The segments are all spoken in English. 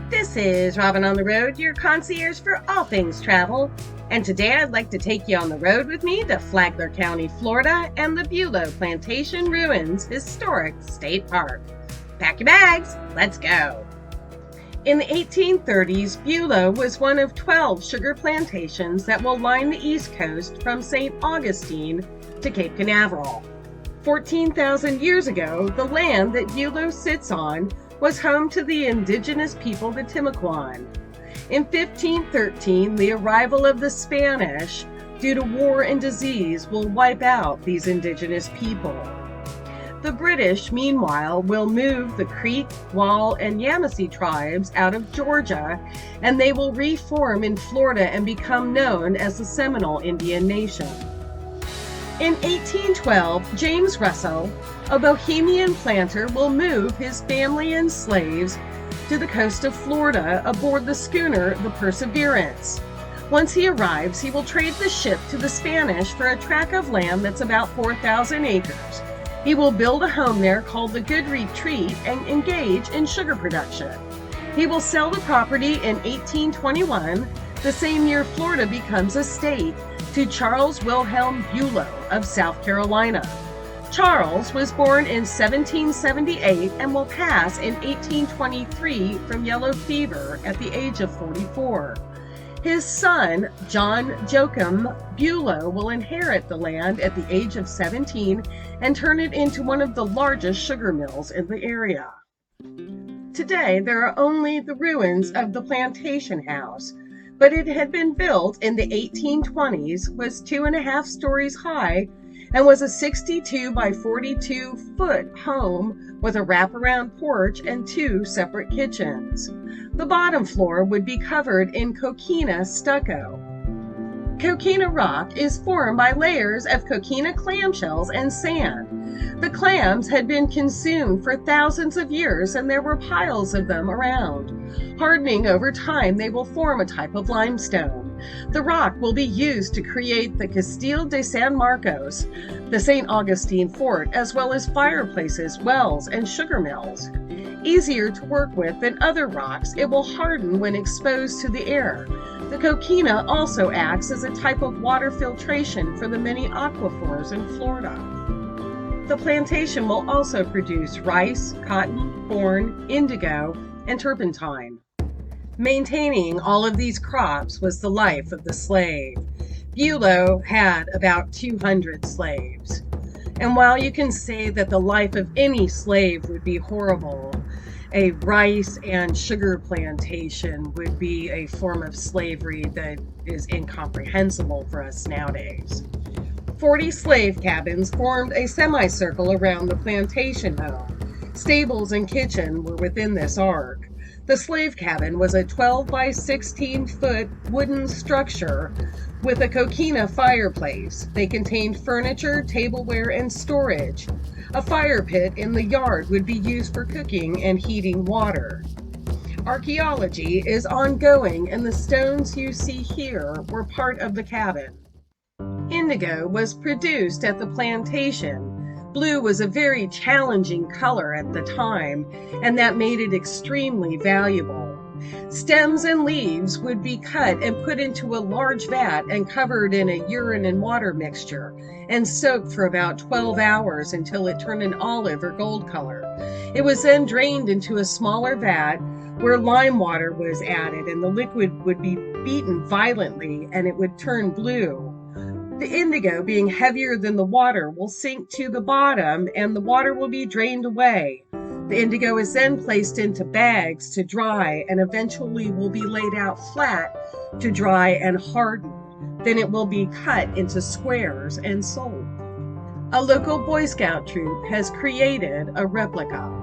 This is Robin on the Road, your concierge for all things travel. And today I'd like to take you on the road with me to Flagler County, Florida, and the Bulow Plantation Ruins Historic State Park. Pack your bags, let's go. In the 1830s, Bulow was one of 12 sugar plantations that will line the East Coast from St. Augustine to Cape Canaveral. 14,000 years ago, the land that Bulow sits on was home to the indigenous people, the Timucuan. In 1513, the arrival of the Spanish, due to war and disease, will wipe out these indigenous people. The British, meanwhile, will move the Creek, Wall, and Yamasee tribes out of Georgia, and they will reform in Florida and become known as the Seminole Indian Nation. In 1812, James Russell, a Bohemian planter, will move his family and slaves to the coast of Florida aboard the schooner the Perseverance. Once he arrives, he will trade the ship to the Spanish for a tract of land that's about 4,000 acres. He will build a home there called the Good Retreat and engage in sugar production. He will sell the property in 1821, the same year Florida becomes a state, to Charles Wilhelm Bulow of South Carolina. Charles was born in 1778 and will pass in 1823 from yellow fever at the age of 44. His son, John Joachim Bulow, will inherit the land at the age of 17 and turn it into one of the largest sugar mills in the area. Today, there are only the ruins of the plantation house, but it had been built in the 1820s, was 2.5 stories high, and was a 62 by 42 foot home with a wraparound porch and 2 separate kitchens. The bottom floor would be covered in Coquina stucco. Coquina rock is formed by layers of Coquina clamshells and sand. The clams had been consumed for thousands of years and there were piles of them around. Hardening over time, they will form a type of limestone. The rock will be used to create the Castillo de San Marcos, the St. Augustine fort, as well as fireplaces, wells, and sugar mills. Easier to work with than other rocks, it will harden when exposed to the air. The coquina also acts as a type of water filtration for the many aquifers in Florida. The plantation will also produce rice, cotton, corn, indigo, and turpentine. Maintaining all of these crops was the life of the slave. Bulow had about 200 slaves. And while you can say that the life of any slave would be horrible, a rice and sugar plantation would be a form of slavery that is incomprehensible for us nowadays. 40 slave cabins formed a semicircle around the plantation home. Stables and kitchen were within this arc. The slave cabin was a 12 by 16 foot wooden structure with a coquina fireplace. They contained furniture, tableware, and storage. A fire pit in the yard would be used for cooking and heating water. Archaeology is ongoing, and the stones you see here were part of the cabin. Indigo was produced at the plantation. Blue was a very challenging color at the time, and that made it extremely valuable. Stems and leaves would be cut and put into a large vat and covered in a urine and water mixture and soaked for about 12 hours until it turned an olive or gold color. It was then drained into a smaller vat where lime water was added, and the liquid would be beaten violently and it would turn blue. The indigo, being heavier than the water, will sink to the bottom and the water will be drained away. The indigo is then placed into bags to dry and eventually will be laid out flat to dry and harden. Then it will be cut into squares and sold. A local Boy Scout troop has created a replica.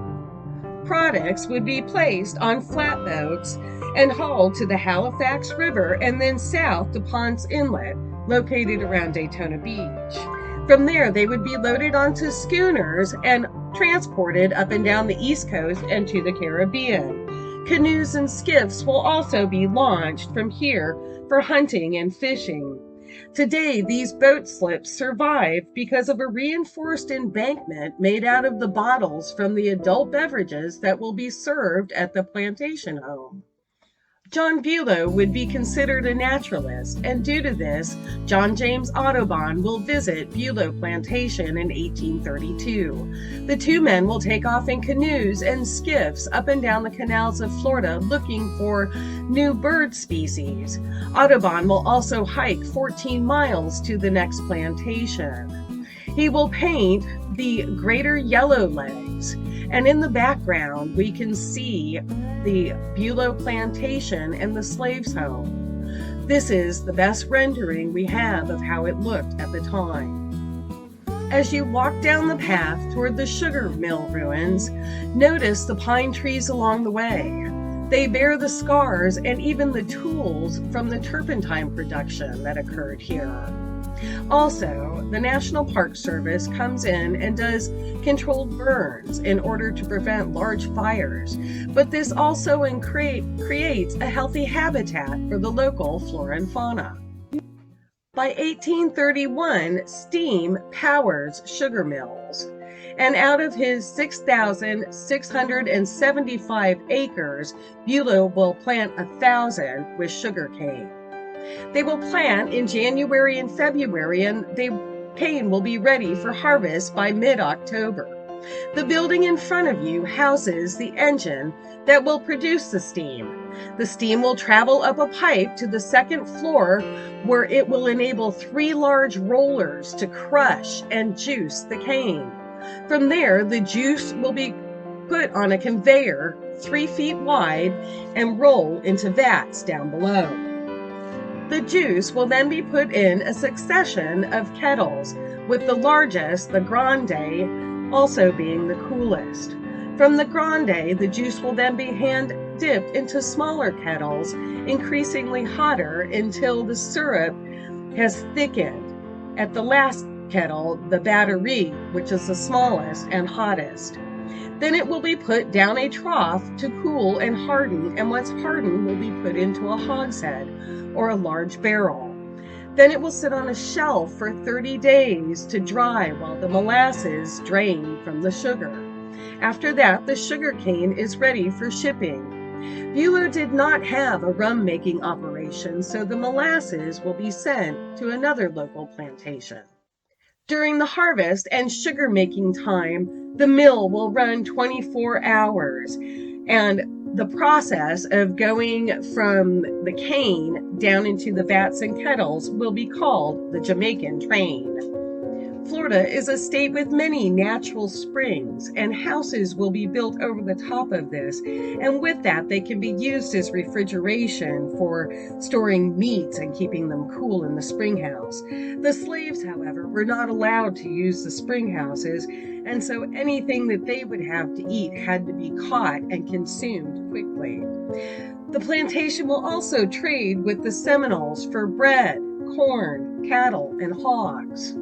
Products would be placed on flatboats and hauled to the Halifax River and then south to Ponce Inlet, located around Daytona Beach. From there, they would be loaded onto schooners and transported up and down the East Coast and to the Caribbean. Canoes and skiffs will also be launched from here for hunting and fishing. Today, these boat slips survive because of a reinforced embankment made out of the bottles from the adult beverages that will be served at the plantation home. John Bulow would be considered a naturalist, and due to this, John James Audubon will visit Bulow Plantation in 1832. The two men will take off in canoes and skiffs up and down the canals of Florida looking for new bird species. Audubon will also hike 14 miles to the next plantation. He will paint the greater yellow legs, and in the background we can see the Bulow Plantation and the slaves' home. This is the best rendering we have of how it looked at the time. As you walk down the path toward the sugar mill ruins, notice the pine trees along the way. They bear the scars and even the tools from the turpentine production that occurred here. Also, the National Park Service comes in and does controlled burns in order to prevent large fires, but this also creates a healthy habitat for the local flora and fauna. By 1831, steam powers sugar mills, and out of his 6,675 acres, Bulow will plant 1,000 with sugarcane. They will plant in January and February, and the cane will be ready for harvest by mid-October. The building in front of you houses the engine that will produce the steam. The steam will travel up a pipe to the second floor, where it will enable 3 large rollers to crush and juice the cane. From there, the juice will be put on a conveyor 3 feet wide and roll into vats down below. The juice will then be put in a succession of kettles, with the largest, the grande, also being the coolest. From the grande, the juice will then be hand-dipped into smaller kettles, increasingly hotter until the syrup has thickened. At the last kettle, the battery, which is the smallest and hottest. Then it will be put down a trough to cool and harden, and once hardened will be put into a hogshead or a large barrel. Then it will sit on a shelf for 30 days to dry while the molasses drain from the sugar. After that, the sugar cane is ready for shipping. Bulow did not have a rum making operation, so the molasses will be sent to another local plantation. During the harvest and sugar making time, the mill will run 24 hours, and the process of going from the cane down into the vats and kettles will be called the Jamaican train. Florida is a state with many natural springs, and houses will be built over the top of this, and with that they can be used as refrigeration for storing meats and keeping them cool in the spring house. The slaves, however, were not allowed to use the spring houses, and so anything that they would have to eat had to be caught and consumed quickly. The plantation will also trade with the Seminoles for bread, corn, cattle, and hogs.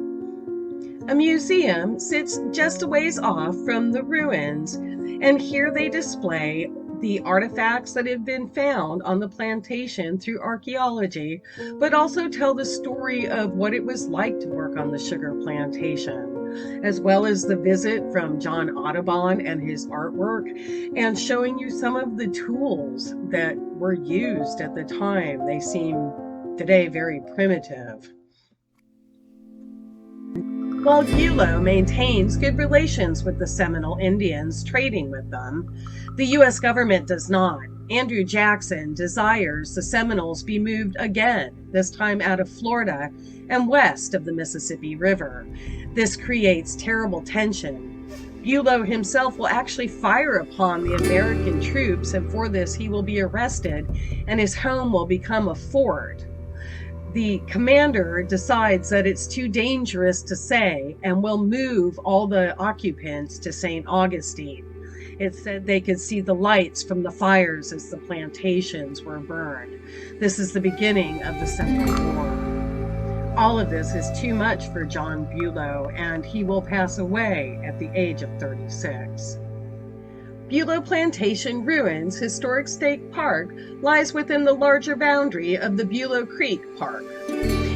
A museum sits just a ways off from the ruins, and here they display the artifacts that have been found on the plantation through archaeology, but also tell the story of what it was like to work on the sugar plantation, as well as the visit from John Audubon and his artwork, and showing you some of the tools that were used at the time. They seem today very primitive. While Bulow maintains good relations with the Seminole Indians, trading with them, the U.S. government does not. Andrew Jackson desires the Seminoles be moved again, this time out of Florida and west of the Mississippi River. This creates terrible tension. Bulow himself will actually fire upon the American troops, and for this he will be arrested, and his home will become a fort. The commander decides that it's too dangerous to stay and will move all the occupants to St. Augustine. It said they could see the lights from the fires as the plantations were burned. This is the beginning of the Seminole War. All of this is too much for John Bulow, and he will pass away at the age of 36. Bulow Plantation Ruins Historic State Park lies within the larger boundary of the Bulow Creek Park.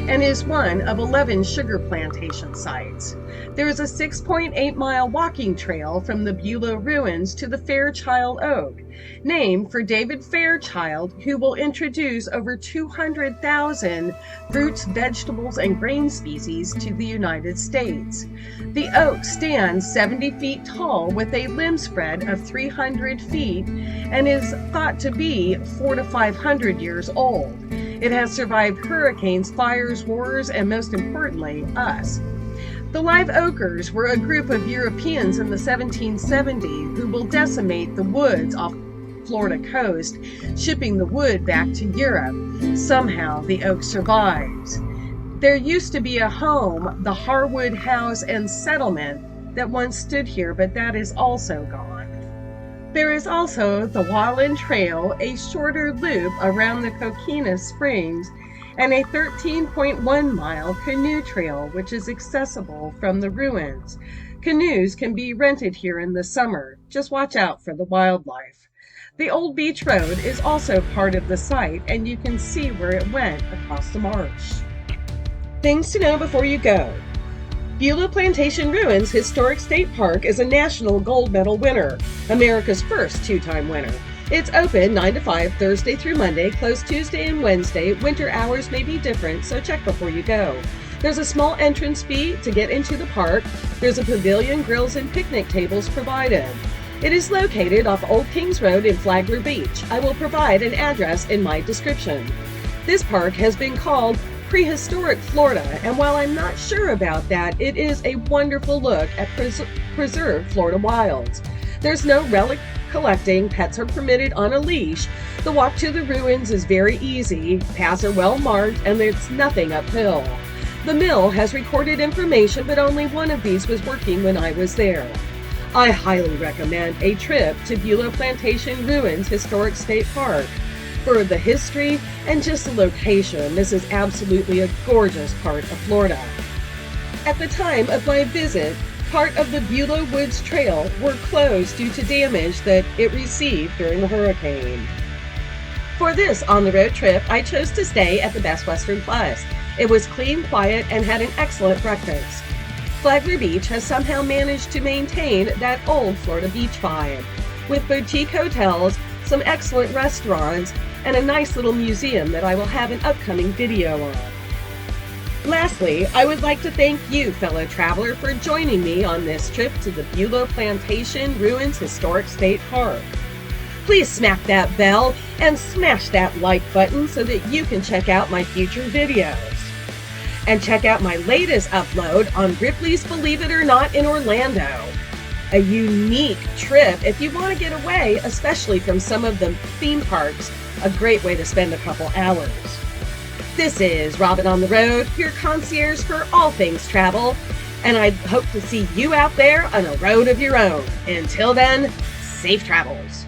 and is one of 11 sugar plantation sites. There is a 6.8-mile walking trail from the Bulow ruins to the Fairchild Oak, named for David Fairchild, who will introduce over 200,000 fruits, vegetables, and grain species to the United States. The oak stands 70 feet tall with a limb spread of 300 feet and is thought to be 400 to 500 years old. It has survived hurricanes, fires, wars, and most importantly, us. The live oakers were a group of Europeans in the 1770s who will decimate the woods off Florida coast, shipping the wood back to Europe. Somehow the oak survives. There used to be a home, the Harwood House and Settlement, that once stood here, but that is also gone. There is also the Wahlin Trail, a shorter loop around the Coquina Springs, and a 13.1-mile canoe trail, which is accessible from the ruins. Canoes can be rented here in the summer. Just watch out for the wildlife. The old beach road is also part of the site, and you can see where it went across the marsh. Things to know before you go. Bulow Plantation Ruins Historic State Park is a national gold medal winner, America's first two-time winner. It's open 9 to 5 Thursday through Monday, closed Tuesday and Wednesday. Winter hours may be different, so check before you go. There's a small entrance fee to get into the park. There's a pavilion, grills, and picnic tables provided. It is located off Old Kings Road in Flagler Beach. I will provide an address in my description. This park has been called Prehistoric Florida, and while I'm not sure about that, it is a wonderful look at preserved Florida wilds. There's no relic collecting, pets are permitted on a leash. The walk to the ruins is very easy, paths are well marked, and there's nothing uphill. The mill has recorded information, but only one of these was working when I was there. I highly recommend a trip to Bulow Plantation Ruins Historic State Park. For the history and just the location, this is absolutely a gorgeous part of Florida. At the time of my visit, part of the Bulow Woods Trail were closed due to damage that it received during the hurricane. For this on-the-road trip, I chose to stay at the Best Western Plus. It was clean, quiet, and had an excellent breakfast. Flagler Beach has somehow managed to maintain that old Florida beach vibe, with boutique hotels, some excellent restaurants, and a nice little museum that I will have an upcoming video on. Lastly, I would like to thank you, fellow traveler, for joining me on this trip to the Bulow Plantation Ruins Historic State Park. Please smack that bell and smash that like button so that you can check out my future videos. And check out my latest upload on Ripley's Believe It or Not in Orlando. A unique trip if you want to get away, especially from some of the theme parks. A great way to spend a couple hours. This is Robin on the Road, your concierge for all things travel, and I hope to see you out there on a road of your own. Until then, safe travels.